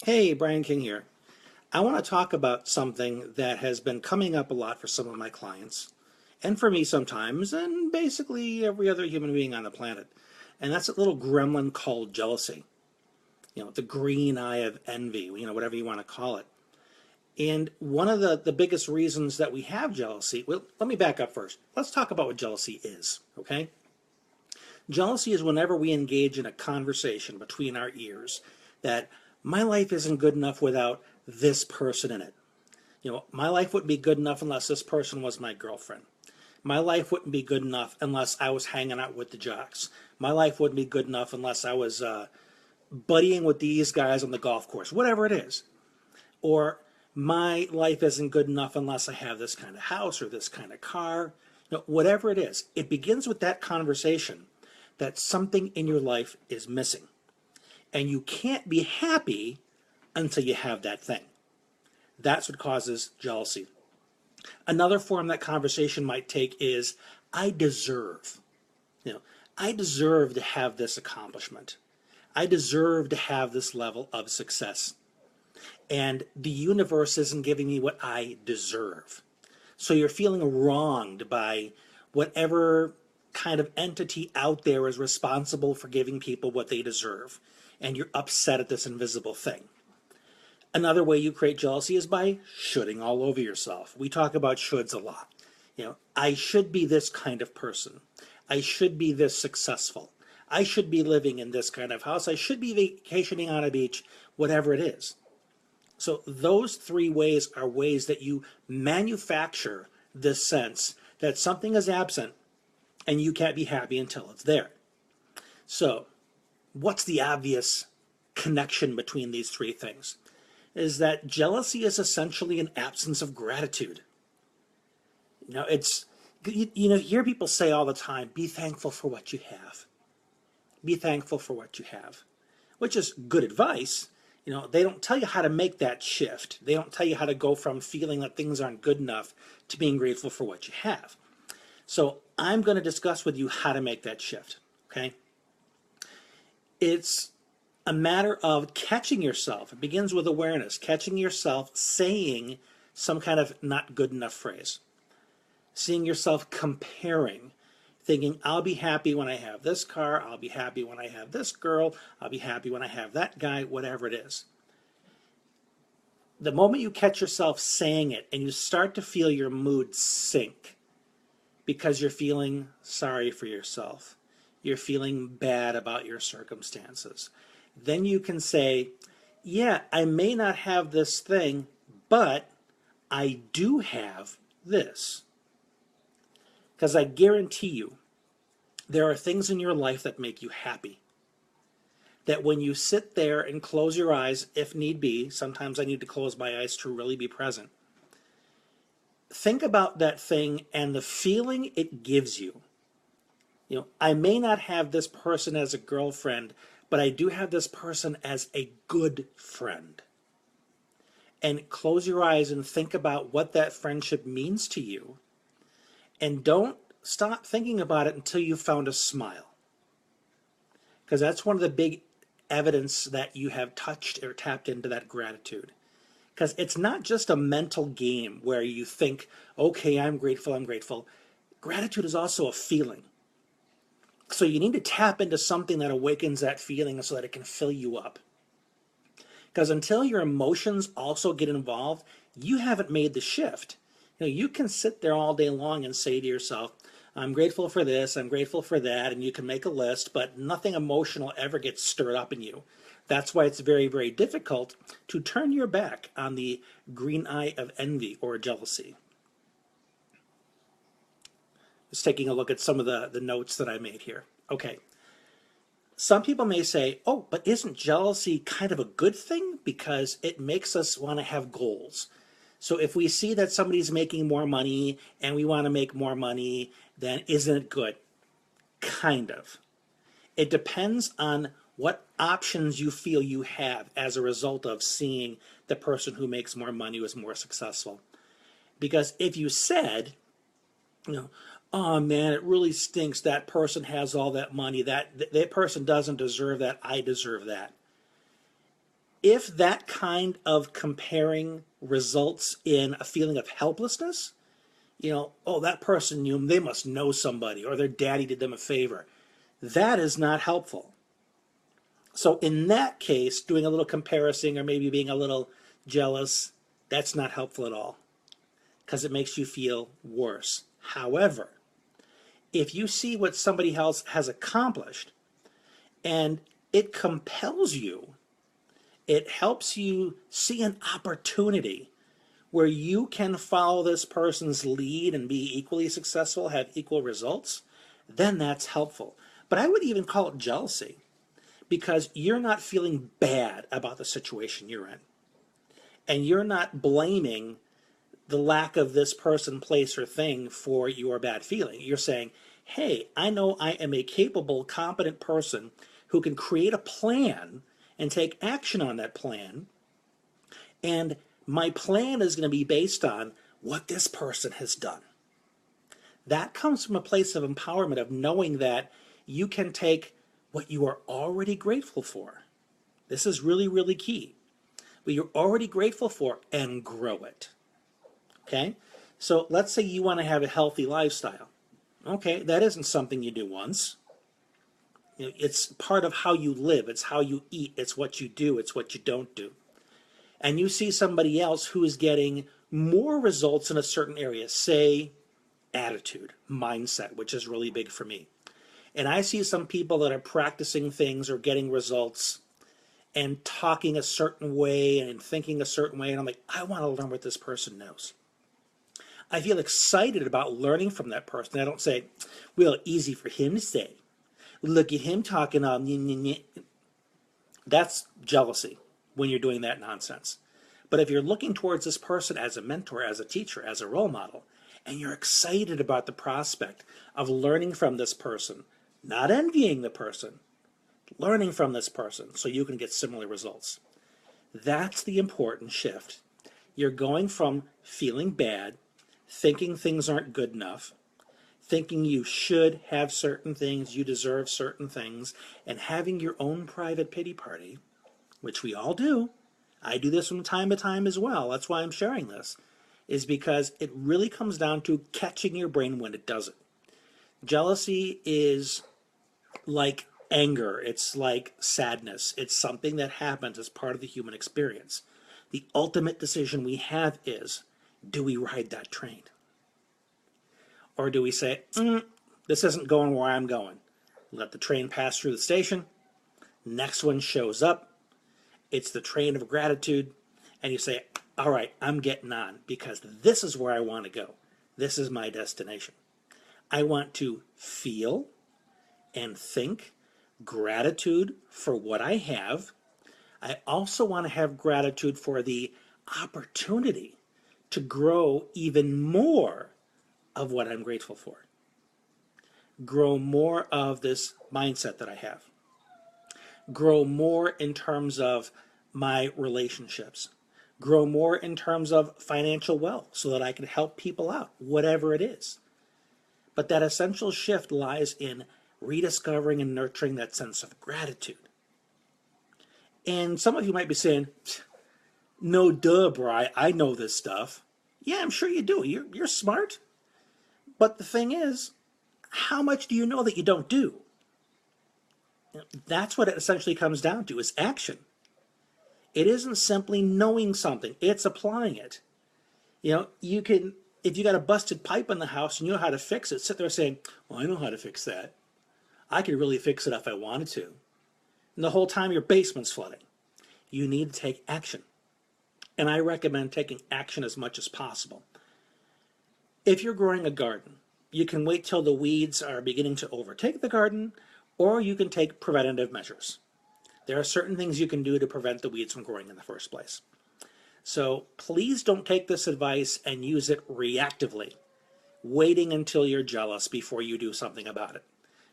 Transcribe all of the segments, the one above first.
Hey, Brian King here. I want to talk about something that has been coming up a lot for some of my clients, and for me sometimes, and basically every other human being on the planet. And that's a little gremlin called jealousy. The green eye of envy, whatever you want to call it. And one of the biggest reasons that we have jealousy, well, let me back up first. Let's talk about what jealousy is, okay? Jealousy is whenever we engage in a conversation between our ears that my life isn't good enough without this person in it. My life wouldn't be good enough unless this person was my girlfriend. My life wouldn't be good enough unless I was hanging out with the jocks. My life wouldn't be good enough unless I was buddying with these guys on the golf course, whatever it is. Or my life isn't good enough unless I have this kind of house or this kind of car. Whatever it is, it begins with that conversation that something in your life is missing. And you can't be happy until you have that thing. That's what causes jealousy. Another form that conversation might take is, I deserve. I deserve to have this accomplishment. I deserve to have this level of success. And the universe isn't giving me what I deserve. So you're feeling wronged by whatever kind of entity out there is responsible for giving people what they deserve. And you're upset at this invisible thing. Another way you create jealousy is by shoulding all over yourself. We talk about shoulds a lot. I should be this kind of person. I should be this successful. I should be living in this kind of house. I should be vacationing on a beach, whatever it is. So those three ways are ways that you manufacture this sense that something is absent and you can't be happy until it's there. So what's the obvious connection between these three things? Is that jealousy is essentially an absence of gratitude. You hear people say all the time, be thankful for what you have. Be thankful for what you have, which is good advice. They don't tell you how to make that shift. They don't tell you how to go from feeling that things aren't good enough to being grateful for what you have. So I'm going to discuss with you how to make that shift, okay? It's a matter of catching yourself. It begins with awareness, catching yourself saying some kind of not good enough phrase. Seeing yourself comparing, thinking, I'll be happy when I have this car, I'll be happy when I have this girl, I'll be happy when I have that guy, whatever it is. The moment you catch yourself saying it and you start to feel your mood sink because you're feeling sorry for yourself, you're feeling bad about your circumstances, then you can say, yeah, I may not have this thing, but I do have this. Because I guarantee you, there are things in your life that make you happy. That when you sit there and close your eyes, if need be, sometimes I need to close my eyes to really be present. Think about that thing and the feeling it gives you. I may not have this person as a girlfriend, but I do have this person as a good friend. And close your eyes and think about what that friendship means to you. And don't stop thinking about it until you've found a smile. Because that's one of the big evidence that you have touched or tapped into that gratitude. Because it's not just a mental game where you think, okay, I'm grateful, I'm grateful. Gratitude is also a feeling. So you need to tap into something that awakens that feeling so that it can fill you up. Because until your emotions also get involved, you haven't made the shift. You can sit there all day long and say to yourself, I'm grateful for this, I'm grateful for that, and you can make a list, but nothing emotional ever gets stirred up in you. That's why it's very, very difficult to turn your back on the green eye of envy or jealousy. Just taking a look at some of the notes that I made here. Okay. Some people may say, oh, but isn't jealousy kind of a good thing? Because it makes us want to have goals. So if we see that somebody's making more money and we want to make more money, then isn't it good? Kind of. It depends on what options you feel you have as a result of seeing the person who makes more money was more successful. Because if you said, oh man, it really stinks, that person has all that money, that person doesn't deserve that, I deserve that. if that kind of comparing results in a feeling of helplessness, oh, that person they must know somebody, or their daddy did them a favor. That is not helpful. So in that case, doing a little comparison or maybe being a little jealous, that's not helpful at all because it makes you feel worse. However, if you see what somebody else has accomplished and it compels you, it helps you see an opportunity where you can follow this person's lead and be equally successful, have equal results, then that's helpful. But I would even call it jealousy because you're not feeling bad about the situation you're in. And you're not blaming the lack of this person, place, or thing for your bad feeling. You're saying, hey, I know I am a capable, competent person who can create a plan and take action on that plan. And my plan is going to be based on what this person has done. That comes from a place of empowerment, of knowing that you can take what you are already grateful for. This is really, really key. What you're already grateful for and grow it. Okay? So let's say you want to have a healthy lifestyle. Okay, that isn't something you do once. It's part of how you live. It's how you eat. It's what you do. It's what you don't do. And you see somebody else who is getting more results in a certain area, say attitude, mindset, which is really big for me. And I see some people that are practicing things or getting results and talking a certain way and thinking a certain way, and I'm like, I want to learn what this person knows. I feel excited about learning from that person. I don't say, well, easy for him to say. Look at him talking on. That's jealousy when you're doing that nonsense. But if you're looking towards this person as a mentor, as a teacher, as a role model, and you're excited about the prospect of learning from this person, not envying the person, learning from this person so you can get similar results. That's the important shift. You're going from feeling bad, thinking things aren't good enough, thinking you should have certain things, you deserve certain things, and having your own private pity party, which we all do. I do this from time to time as well. That's why I'm sharing this, is because it really comes down to catching your brain when it does it. Jealousy is like anger. It's like sadness. It's something that happens as part of the human experience. The ultimate decision we have is, do we ride that train? Or do we say, this isn't going where I'm going. Let the train pass through the station. Next one shows up. It's the train of gratitude. And you say, all right, I'm getting on because this is where I want to go. This is my destination. I want to feel and think gratitude for what I have. I also want to have gratitude for the opportunity to grow even more of what I'm grateful for. Grow more of this mindset that I have. Grow more in terms of my relationships. Grow more in terms of financial wealth so that I can help people out, whatever it is. But that essential shift lies in rediscovering and nurturing that sense of gratitude. And some of you might be saying, no duh, Bri, I know this stuff. Yeah, I'm sure you do. You're smart. But the thing is, how much do you know that you don't do? That's what it essentially comes down to, is action. It isn't simply knowing something, it's applying it. You can, if you got a busted pipe in the house and you know how to fix it, sit there saying, well, I know how to fix that. I could really fix it if I wanted to. And the whole time your basement's flooding. You need to take action. And I recommend taking action as much as possible. If you're growing a garden, you can wait till the weeds are beginning to overtake the garden, or you can take preventative measures. There are certain things you can do to prevent the weeds from growing in the first place. So please don't take this advice and use it reactively, waiting until you're jealous before you do something about it.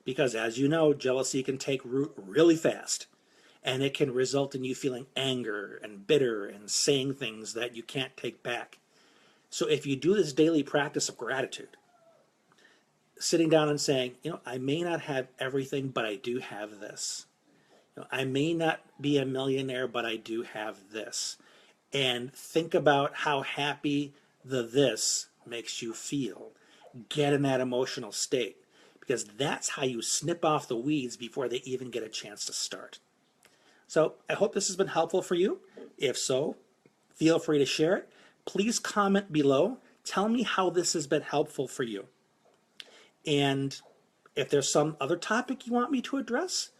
Because as you know, jealousy can take root really fast, and it can result in you feeling anger and bitter and saying things that you can't take back. So if you do this daily practice of gratitude, sitting down and saying, I may not have everything, but I do have this. I may not be a millionaire, but I do have this. And think about how happy the this makes you feel. Get in that emotional state, because that's how you snip off the weeds before they even get a chance to start. So I hope this has been helpful for you. If so, feel free to share it. Please comment below. Tell me how this has been helpful for you. And if there's some other topic you want me to address,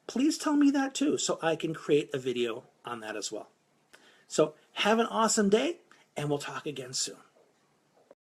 please tell me that too, so I can create a video on that as well. So have an awesome day, and we'll talk again soon.